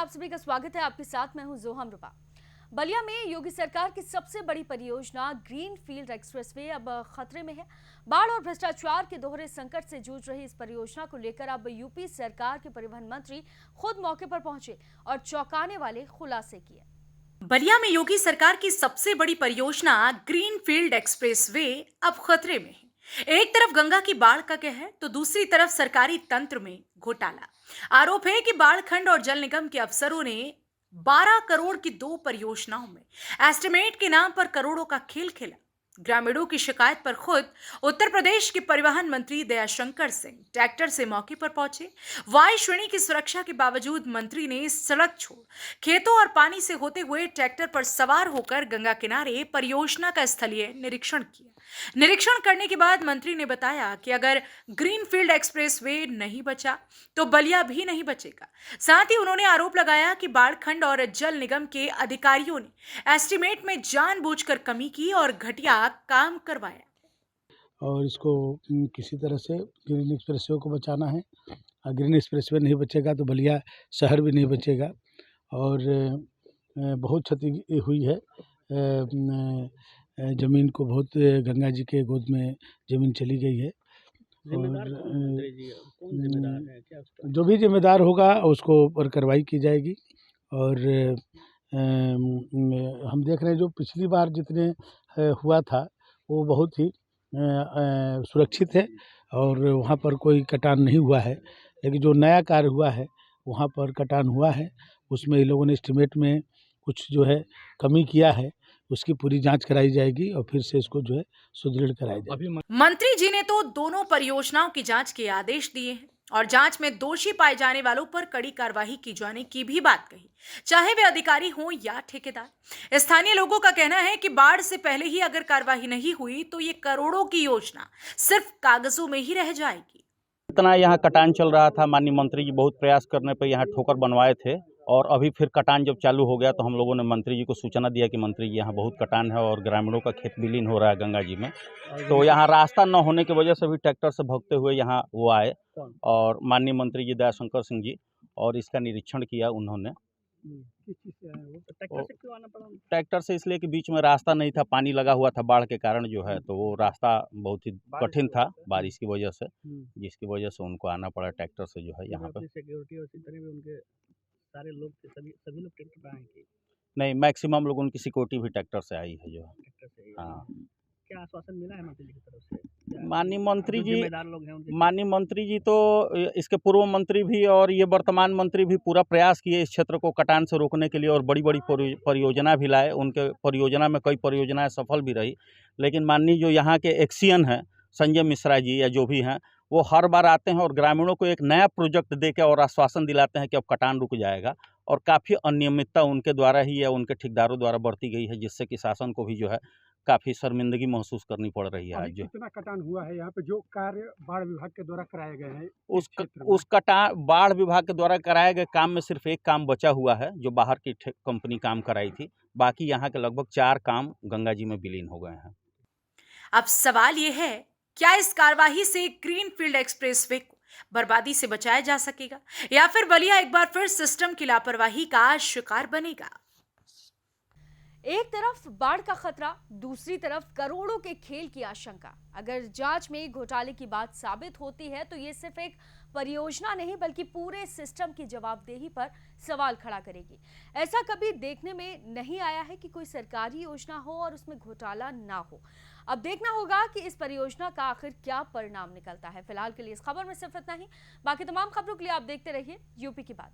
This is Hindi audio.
आप सभी का स्वागत है। आपके साथ मैं हूं जोहम रुपा। बलिया में योगी सरकार की सबसे बड़ी परियोजना ग्रीन फील्ड एक्सप्रेसवे अब खतरे में है। बाढ़ और भ्रष्टाचार के दोहरे संकट से जूझ रही इस परियोजना को लेकर अब यूपी सरकार के परिवहन मंत्री खुद मौके पर पहुंचे और चौंकाने वाले खुलासे किए। बलिया में योगी सरकार की सबसे बड़ी परियोजना ग्रीन फील्ड एक्सप्रेसवे अब खतरे में है। एक तरफ गंगा की बाढ़ का कहर तो दूसरी तरफ सरकारी तंत्र में घोटाला। आरोप है कि बाढ़ खंड और जल निगम के अफसरों ने 12 करोड़ की 2 परियोजनाओं में एस्टिमेट के नाम पर करोड़ों का खेल खेला। ग्रामीणों की शिकायत पर खुद उत्तर प्रदेश के परिवहन मंत्री दयाशंकर सिंह ट्रैक्टर से मौके पर पहुंचे। वायु श्रेणी की सुरक्षा के बावजूद मंत्री ने सड़क छोड़ खेतों और पानी से होते हुए ट्रैक्टर पर सवार होकर गंगा किनारे परियोजना का स्थलीय निरीक्षण किया। निरीक्षण करने के बाद मंत्री ने बताया कि अगर ग्रीनफील्ड एक्सप्रेसवे नहीं बचा तो बलिया भी नहीं बचेगा। साथ ही उन्होंने आरोप लगाया कि बाढ़ खंड और जल निगम के अधिकारियों ने एस्टिमेट में जानबूझकर कमी की और घटिया काम करवाया। और इसको किसी तरह से ग्रीन एक्सप्रेसवे को बचाना है। ग्रीन एक्सप्रेसवे नहीं बचेगा तो बलिया शहर भी नहीं बचेगा और बहुत क्षति हुई है। ज़मीन को बहुत गंगा जी के गोद में ज़मीन चली गई है और जो भी जिम्मेदार होगा उसको पर कार्रवाई की जाएगी। और हम देख रहे हैं जो पिछली बार जितने हुआ था वो बहुत ही सुरक्षित है और वहाँ पर कोई कटान नहीं हुआ है। लेकिन जो नया कार्य हुआ है वहाँ पर कटान हुआ है। उसमें इन लोगों ने एस्टिमेट में कुछ जो है कमी किया है, उसकी पूरी जांच कराई जाएगी और फिर से इसको जो है सुदृढ़ कराया जाएगा। मंत्री जी ने तो दोनों परियोजनाओं की जांच के आदेश दिए हैं और जांच में दोषी पाए जाने वालों पर कड़ी कार्रवाई की जाने की भी बात कही, चाहे वे अधिकारी हों या ठेकेदार। स्थानीय लोगों का कहना है कि बाढ़ से पहले ही अगर कार्रवाई नहीं हुई तो ये करोड़ों की योजना सिर्फ कागजों में ही रह जाएगी। इतना यहाँ कटान चल रहा था, माननीय मंत्री जी बहुत प्रयास करने पर यहाँ ठोकर बनवाए थे और अभी फिर कटान जब चालू हो गया तो हम लोगों ने मंत्री जी को सूचना दिया कि मंत्री जी यहाँ बहुत कटान है और ग्रामीणों का खेत विलीन हो रहा है गंगा जी में। तो यहाँ रास्ता न होने की वजह से भी ट्रैक्टर से भगते हुए यहाँ वो आए और माननीय मंत्री जी दयाशंकर सिंह जी और इसका निरीक्षण किया उन्होंने। ट्रैक्टर से इसलिए कि बीच में रास्ता नहीं था, पानी लगा हुआ था बाढ़ के कारण जो है, तो वो रास्ता बहुत ही कठिन था बारिश की वजह से, जिसकी वजह से उनको आना पड़ा ट्रैक्टर से जो है यहाँ पर। सिक्योरिटी और इसी तरह भी उनके सारे लोग सभी लोग ट्रैक्टर पर आए कि नहीं, मैक्सिमम लोग उनकी सिक्योरिटी भी ट्रैक्टर से आई है जो है। ट्रैक्टर से हाँ। क्या आश्वासन मिला है मंत्री जी की तरफ से? माननीय मंत्री जी जिम्मेदार लोग हैं उनके। माननीय मंत्री जी तो इसके पूर्व मंत्री भी और ये वर्तमान मंत्री भी पूरा प्रयास किए इस क्षेत्र को कटान से रोकने के लिए और बड़ी बड़ी परियोजना भी लाए। उनके परियोजना में कई परियोजनाएं सफल भी रही, लेकिन माननीय जो यहाँ के एक्सियन हैं संजय मिश्रा जी या जो भी हैं, वो हर बार आते हैं और ग्रामीणों को एक नया प्रोजेक्ट दे के और आश्वासन दिलाते हैं कि अब कटान रुक जाएगा। और काफ़ी अनियमितता उनके द्वारा ही या उनके ठेकेदारों द्वारा बढ़ती गई है, जिससे कि शासन को भी जो है काफ़ी शर्मिंदगी महसूस करनी पड़ रही है। आज जो कितना कटान हुआ है यहाँ पे जो कार्य बाढ़ विभाग के द्वारा कराए गए हैं, उस कटान बाढ़ विभाग के द्वारा कराए गए काम में सिर्फ एक काम बचा हुआ है जो बाहर की कंपनी काम कराई थी। बाकी यहाँ के लगभग 4 काम गंगा जी में विलीन हो गए हैं। अब सवाल ये है, क्या इस कार्यवाही से ग्रीनफील्ड एक्सप्रेसवे को बर्बादी से बचाया जा सकेगा या फिर बलिया एक बार फिर सिस्टम की लापरवाही का शिकार बनेगा? एक तरफ बाढ़ का खतरा, दूसरी तरफ करोड़ों के खेल की आशंका। अगर जांच में घोटाले की बात साबित होती है तो ये सिर्फ एक परियोजना नहीं बल्कि पूरे सिस्टम की जवाबदेही पर सवाल खड़ा करेगी। ऐसा कभी देखने में नहीं आया है कि कोई सरकारी योजना हो और उसमें घोटाला ना हो। अब देखना होगा कि इस परियोजना का आखिर क्या परिणाम निकलता है। फिलहाल के लिए इस खबर में सिर्फ इतना ही। बाकी तमाम खबरों के लिए आप देखते रहिए यूपी की बात।